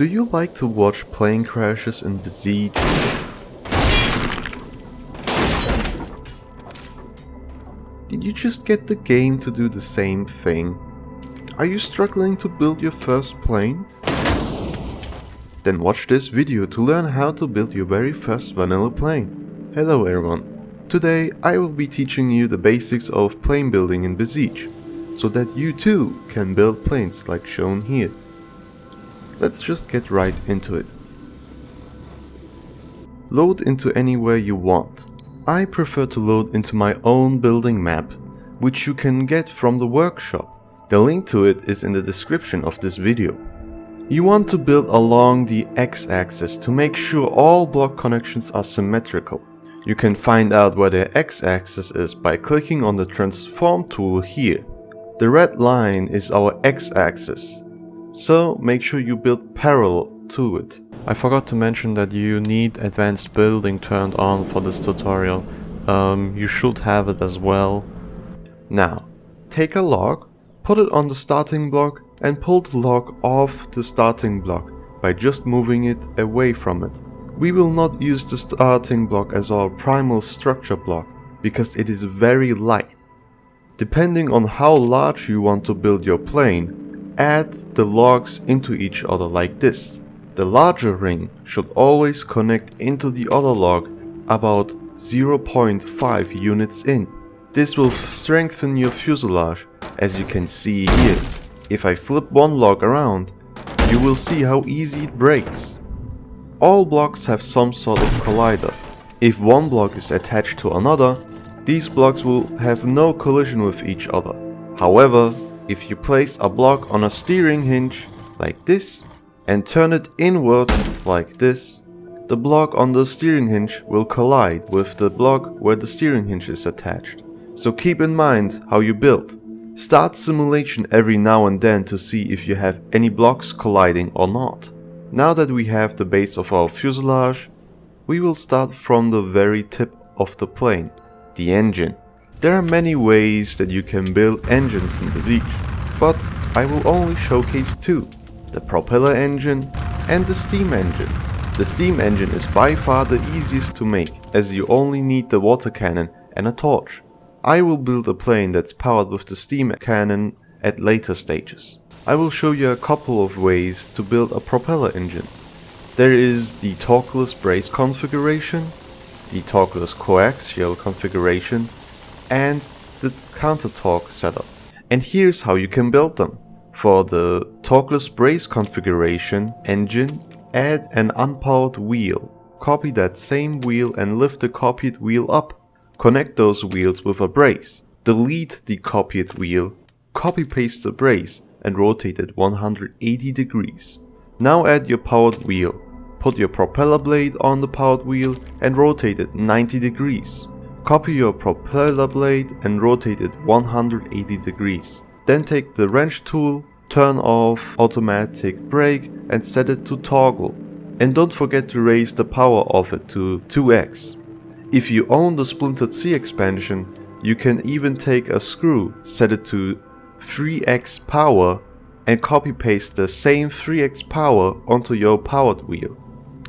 Do you like to watch plane crashes in Besiege? Did you just get the game to do the same thing? Are you struggling to build your first plane? Then watch this video to learn how to build your very first vanilla plane. Hello everyone. Today I will be teaching you the basics of plane building in Besiege, so that you too can build planes like shown here. Let's just get right into it. Load into anywhere you want. I prefer to load into my own building map, which you can get from the workshop. The link to it is in the description of this video. You want to build along the x-axis to make sure all block connections are symmetrical. You can find out where the x-axis is by clicking on the transform tool here. The red line is our x-axis, so make sure you build parallel to it. I forgot to mention that you need advanced building turned on for this tutorial. You should have it as well. Now, take a log, put it on the starting block and pull the log off the starting block by just moving it away from it. We will not use the starting block as our primal structure block because it is very light. Depending on how large you want to build your plane, add the logs into each other like this. The larger ring should always connect into the other log about 0.5 units in. This will strengthen your fuselage, as you can see here. If I flip one log around, you will see how easy it breaks. All blocks have some sort of collider. If one block is attached to another, these blocks will have no collision with each other. However, if you place a block on a steering hinge like this and turn it inwards like this, the block on the steering hinge will collide with the block where the steering hinge is attached. So keep in mind how you build. Start simulation every now and then to see if you have any blocks colliding or not. Now that we have the base of our fuselage, we will start from the very tip of the plane, the engine. There are many ways that you can build engines in Besiege, but I will only showcase two: the propeller engine and the steam engine. The steam engine is by far the easiest to make, as you only need the water cannon and a torch. I will build a plane that's powered with the steam cannon at later stages. I will show you a couple of ways to build a propeller engine. There is the torqueless brace configuration, the torqueless coaxial configuration, and the counter torque setup. And here's how you can build them. For the torqueless brace configuration engine, add an unpowered wheel. Copy that same wheel and lift the copied wheel up. Connect those wheels with a brace. Delete the copied wheel, copy paste the brace and rotate it 180 degrees. Now add your powered wheel. Put your propeller blade on the powered wheel and rotate it 90 degrees. Copy your propeller blade and rotate it 180 degrees. Then take the wrench tool, turn off automatic brake and set it to toggle. And don't forget to raise the power of it to 2x. If you own the Splintered C expansion, you can even take a screw, set it to 3x power and copy paste the same 3x power onto your powered wheel.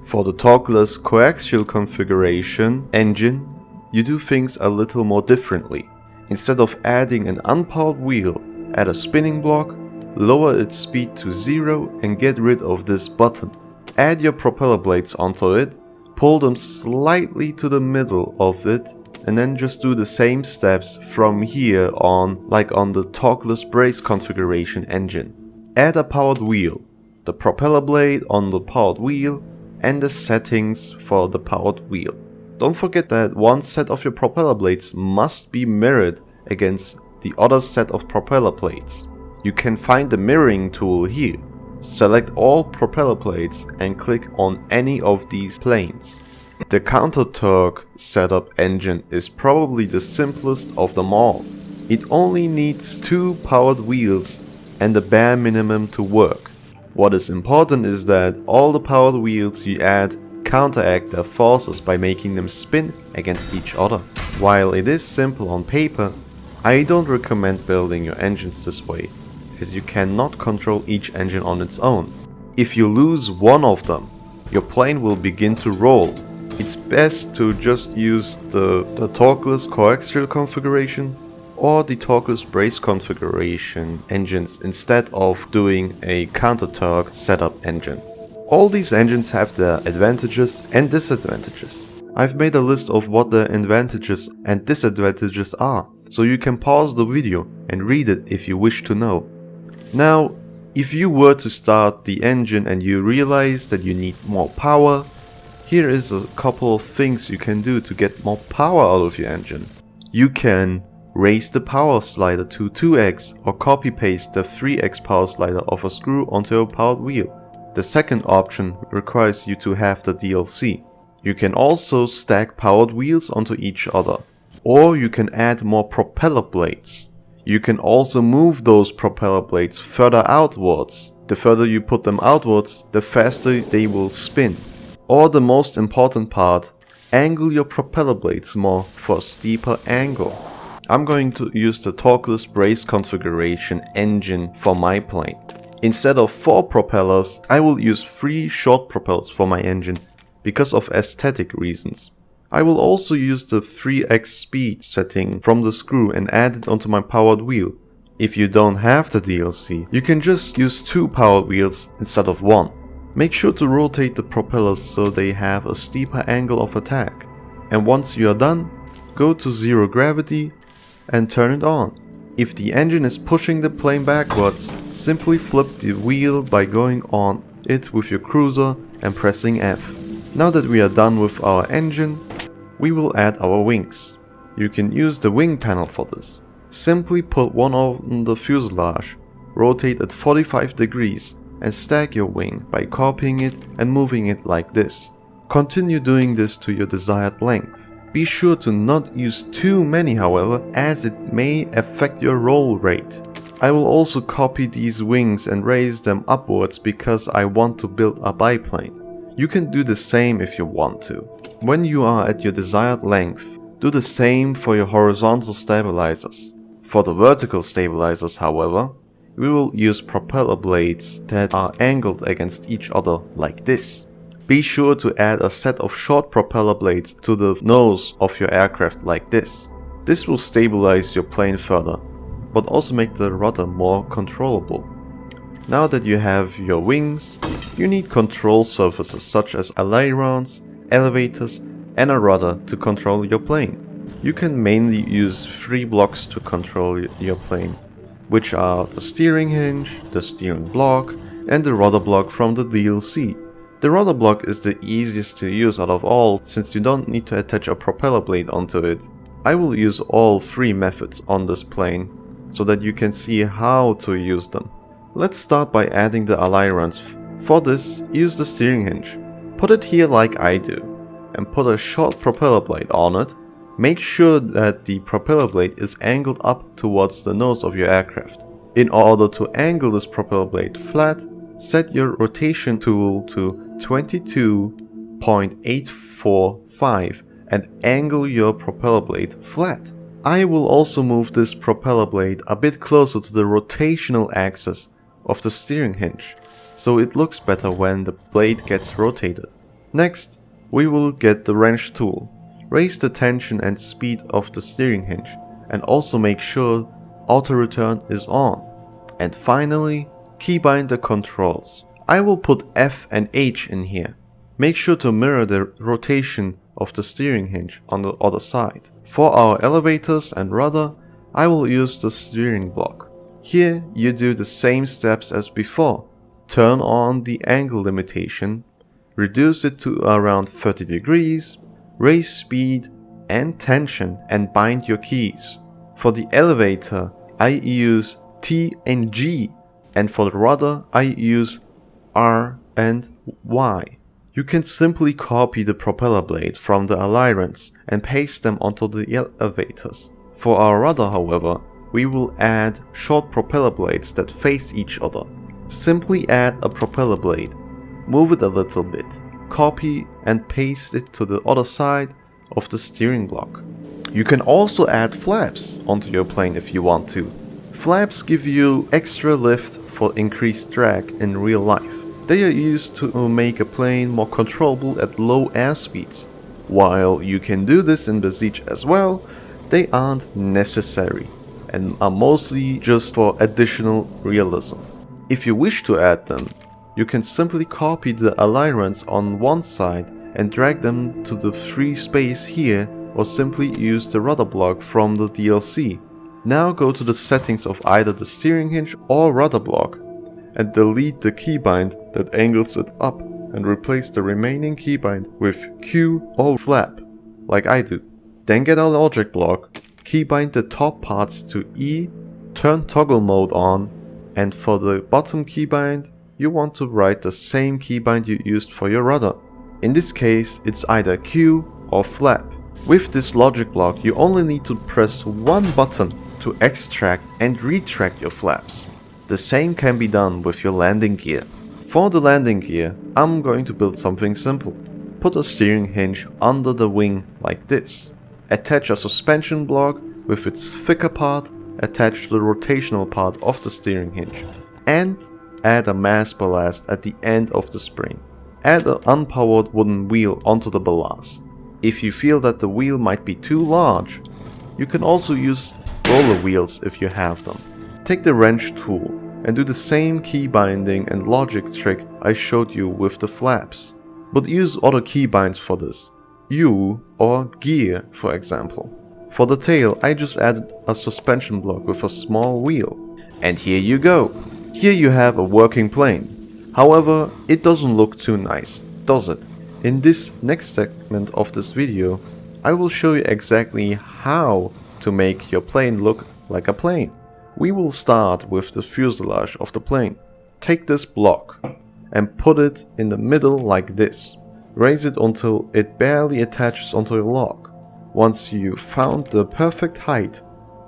For the torqueless coaxial configuration engine, you do things a little more differently. Instead of adding an unpowered wheel, add a spinning block, lower its speed to 0 and get rid of this button. Add your propeller blades onto it, pull them slightly to the middle of it, and then just do the same steps from here on, like on the torqueless brace configuration engine. Add a powered wheel, the propeller blade on the powered wheel, and the settings for the powered wheel. Don't forget that one set of your propeller blades must be mirrored against the other set of propeller blades. You can find the mirroring tool here. Select all propeller blades and click on any of these planes. The counter torque setup engine is probably the simplest of them all. It only needs 2 powered wheels and the bare minimum to work. What is important is that all the powered wheels you add counteract their forces by making them spin against each other. While it is simple on paper, I don't recommend building your engines this way, as you cannot control each engine on its own. If you lose one of them, your plane will begin to roll. It's best to just use the torqueless coaxial configuration or the torqueless brace configuration engines instead of doing a counter-torque setup engine. All these engines have their advantages and disadvantages. I've made a list of what the advantages and disadvantages are, so you can pause the video and read it if you wish to know. Now, if you were to start the engine and you realize that you need more power, here is a couple of things you can do to get more power out of your engine. You can raise the power slider to 2x or copy paste the 3x power slider of a screw onto a powered wheel. The second option requires you to have the DLC. You can also stack powered wheels onto each other, or you can add more propeller blades. You can also move those propeller blades further outwards. The further you put them outwards, the faster they will spin. Or the most important part, angle your propeller blades more for a steeper angle. I'm going to use the torqueless brace configuration engine for my plane. Instead of 4 propellers, I will use 3 short propellers for my engine because of aesthetic reasons. I will also use the 3x speed setting from the screw and add it onto my powered wheel. If you don't have the DLC, you can just use 2 powered wheels instead of 1. Make sure to rotate the propellers so they have a steeper angle of attack. And once you are done, go to 0 gravity and turn it on. If the engine is pushing the plane backwards, simply flip the wheel by going on it with your cruiser and pressing F. Now that we are done with our engine, we will add our wings. You can use the wing panel for this. Simply put one on the fuselage, rotate at 45 degrees and stack your wing by copying it and moving it like this. Continue doing this to your desired length. Be sure to not use too many, however, as it may affect your roll rate. I will also copy these wings and raise them upwards because I want to build a biplane. You can do the same if you want to. When you are at your desired length, do the same for your horizontal stabilizers. For the vertical stabilizers, however, we will use propeller blades that are angled against each other like this. Be sure to add a set of short propeller blades to the nose of your aircraft like this. This will stabilize your plane further, but also make the rudder more controllable. Now that you have your wings, you need control surfaces such as ailerons, elevators, and a rudder to control your plane. You can mainly use 3 blocks to control your plane, which are the steering hinge, the steering block, and the rudder block from the DLC. The rudder block is the easiest to use out of all since you don't need to attach a propeller blade onto it. I will use all 3 methods on this plane so that you can see how to use them. Let's start by adding the ailerons. For this, use the steering hinge. Put it here like I do, and put a short propeller blade on it. Make sure that the propeller blade is angled up towards the nose of your aircraft. In order to angle this propeller blade flat, set your rotation tool to 22.845 and angle your propeller blade flat. I will also move this propeller blade a bit closer to the rotational axis of the steering hinge, so it looks better when the blade gets rotated. Next, we will get the wrench tool. Raise the tension and speed of the steering hinge and also make sure auto return is on. And finally, keybind the controls. I will put F and H in here. Make sure to mirror the rotation of the steering hinge on the other side. For our elevators and rudder, I will use the steering block. Here you do the same steps as before. Turn on the angle limitation, reduce it to around 30 degrees, raise speed and tension and bind your keys. For the elevator, I use T and G, and for the rudder, I use R and Y. You can simply copy the propeller blade from the ailerons and paste them onto the elevators. For our rudder, however, we will add short propeller blades that face each other. Simply add a propeller blade, move it a little bit, copy and paste it to the other side of the steering block. You can also add flaps onto your plane if you want to. Flaps give you extra lift for increased drag in real life. They are used to make a plane more controllable at low airspeeds. While you can do this in Besiege as well, they aren't necessary and are mostly just for additional realism. If you wish to add them, you can simply copy the alignments on one side and drag them to the free space here, or simply use the rudder block from the DLC. Now go to the settings of either the steering hinge or rudder block and delete the keybind that angles it up and replace the remaining keybind with Q or flap, like I do. Then get a logic block, keybind the top parts to E, turn toggle mode on, and for the bottom keybind, you want to write the same keybind you used for your rudder. In this case, it's either Q or flap. With this logic block, you only need to press one button to extract and retract your flaps. The same can be done with your landing gear. For the landing gear, I'm going to build something simple. Put a steering hinge under the wing like this. Attach a suspension block with its thicker part attached to the rotational part of the steering hinge. And add a mass ballast at the end of the spring. Add an unpowered wooden wheel onto the ballast. If you feel that the wheel might be too large, you can also use roller wheels if you have them. Take the wrench tool and do the same key binding and logic trick I showed you with the flaps. But use other keybinds for this. U or gear, for example. For the tail, I just added a suspension block with a small wheel. And here you go. Here you have a working plane. However, it doesn't look too nice, does it? In this next segment of this video, I will show you exactly how to make your plane look like a plane. We will start with the fuselage of the plane. Take this block and put it in the middle like this. Raise it until it barely attaches onto your log. Once you found the perfect height,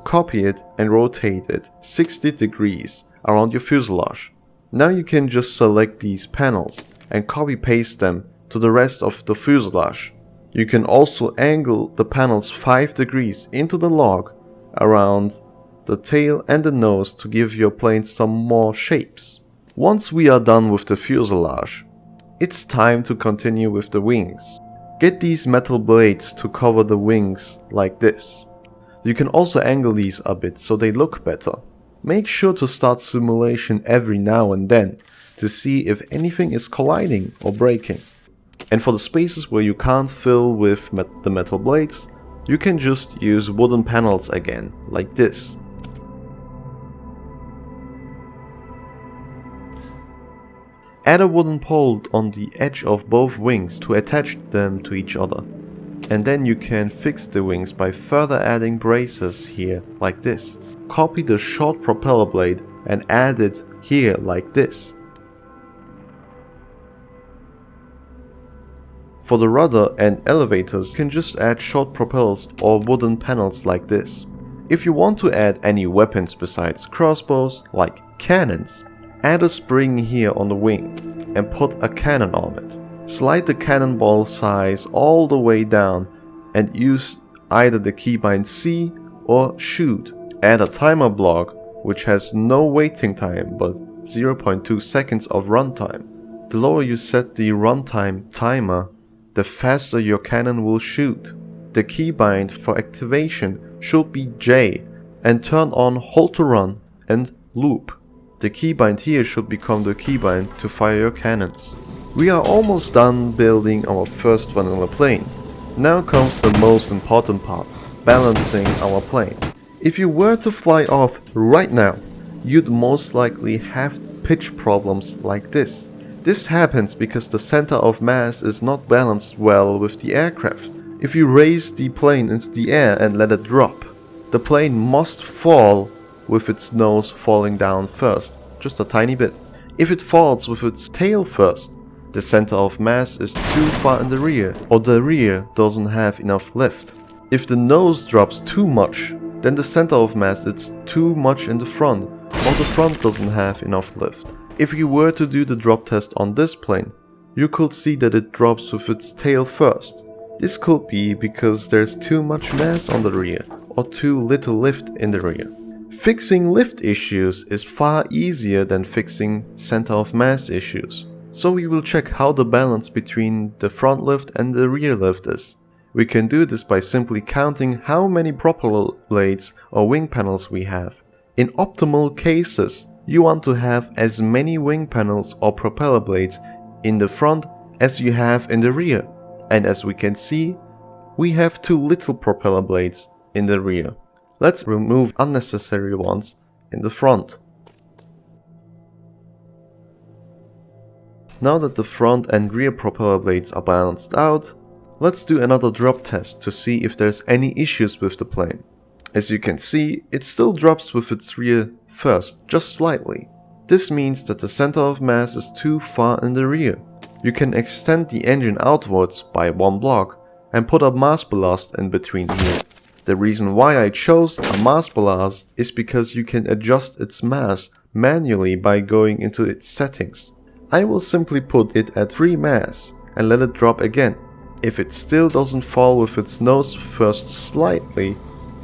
copy it and rotate it 60 degrees around your fuselage. Now you can just select these panels and copy paste them to the rest of the fuselage. You can also angle the panels 5 degrees into the log around the tail and the nose to give your plane some more shapes. Once we are done with the fuselage, it's time to continue with the wings. Get these metal blades to cover the wings like this. You can also angle these a bit so they look better. Make sure to start simulation every now and then to see if anything is colliding or breaking. And for the spaces where you can't fill with the metal blades, you can just use wooden panels again, like this. Add a wooden pole on the edge of both wings to attach them to each other. And then you can fix the wings by further adding braces here, like this. Copy the short propeller blade and add it here like this. For the rudder and elevators, you can just add short propellers or wooden panels like this. If you want to add any weapons besides crossbows, like cannons, add a spring here on the wing and put a cannon on it. Slide the cannonball size all the way down and use either the keybind C or shoot. Add a timer block which has no waiting time but 0.2 seconds of runtime. The lower you set the runtime timer, the faster your cannon will shoot. The keybind for activation should be J and turn on hold to run and loop. The keybind here should become the keybind to fire your cannons. We are almost done building our first vanilla plane. Now comes the most important part, balancing our plane. If you were to fly off right now, you'd most likely have pitch problems like this. This happens because the center of mass is not balanced well with the aircraft. If you raise the plane into the air and let it drop, the plane must fall with its nose falling down first, just a tiny bit. If it falls with its tail first, the center of mass is too far in the rear, or the rear doesn't have enough lift. If the nose drops too much, then the center of mass is too much in the front, or the front doesn't have enough lift. If you were to do the drop test on this plane, you could see that it drops with its tail first. This could be because there's too much mass on the rear, or too little lift in the rear. Fixing lift issues is far easier than fixing center of mass issues. So we will check how the balance between the front lift and the rear lift is. We can do this by simply counting how many propeller blades or wing panels we have. In optimal cases, you want to have as many wing panels or propeller blades in the front as you have in the rear. And as we can see, we have too little propeller blades in the rear. Let's remove unnecessary ones in the front. Now that the front and rear propeller blades are balanced out, let's do another drop test to see if there's any issues with the plane. As you can see, it still drops with its rear first, just slightly. This means that the center of mass is too far in the rear. You can extend the engine outwards by one block and put a mass ballast in between here. The reason why I chose a mass ballast is because you can adjust its mass manually by going into its settings. I will simply put it at 3 mass and let it drop again. If it still doesn't fall with its nose first slightly,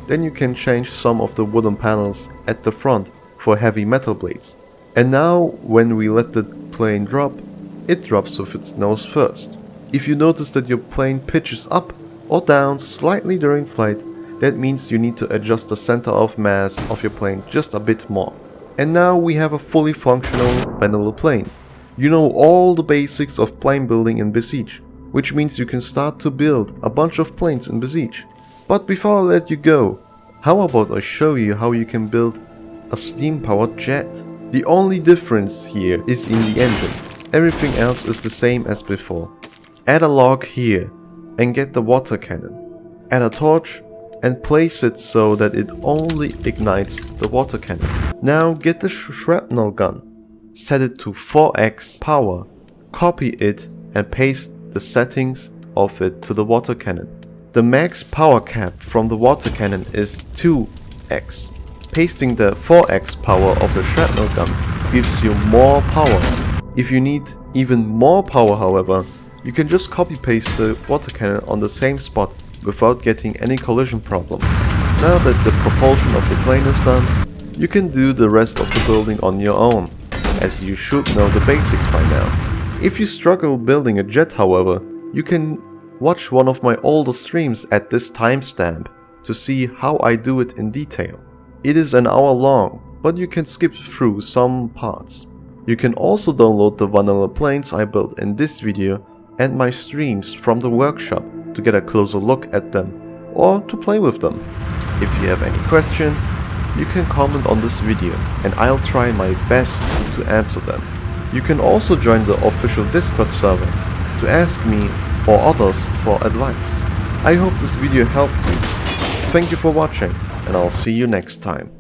then you can change some of the wooden panels at the front for heavy metal blades. And now when we let the plane drop, it drops with its nose first. If you notice that your plane pitches up or down slightly during flight, that means you need to adjust the center of mass of your plane just a bit more. And now we have a fully functional vanilla plane. You know all the basics of plane building in Besiege, which means you can start to build a bunch of planes in Besiege. But before I let you go, how about I show you how you can build a steam-powered jet? The only difference here is in the engine. Everything else is the same as before. Add a log here and get the water cannon. Add a torch and place it so that it only ignites the water cannon. Now get the shrapnel gun. Set it to 4x power, copy it and paste the settings of it to the water cannon. The max power cap from the water cannon is 2x. Pasting the 4x power of the shrapnel gun gives you more power. If you need even more power, however, you can just copy paste the water cannon on the same spot without getting any collision problems. Now that the propulsion of the plane is done, you can do the rest of the building on your own, as you should know the basics by now. If you struggle building a jet, however, you can watch one of my older streams at this timestamp to see how I do it in detail. It is an hour long, but you can skip through some parts. You can also download the vanilla planes I built in this video and my streams from the workshop to get a closer look at them or to play with them. If you have any questions, you can comment on this video and I'll try my best to answer them. You can also join the official Discord server to ask me or others for advice. I hope this video helped you. Thank you for watching and I'll see you next time.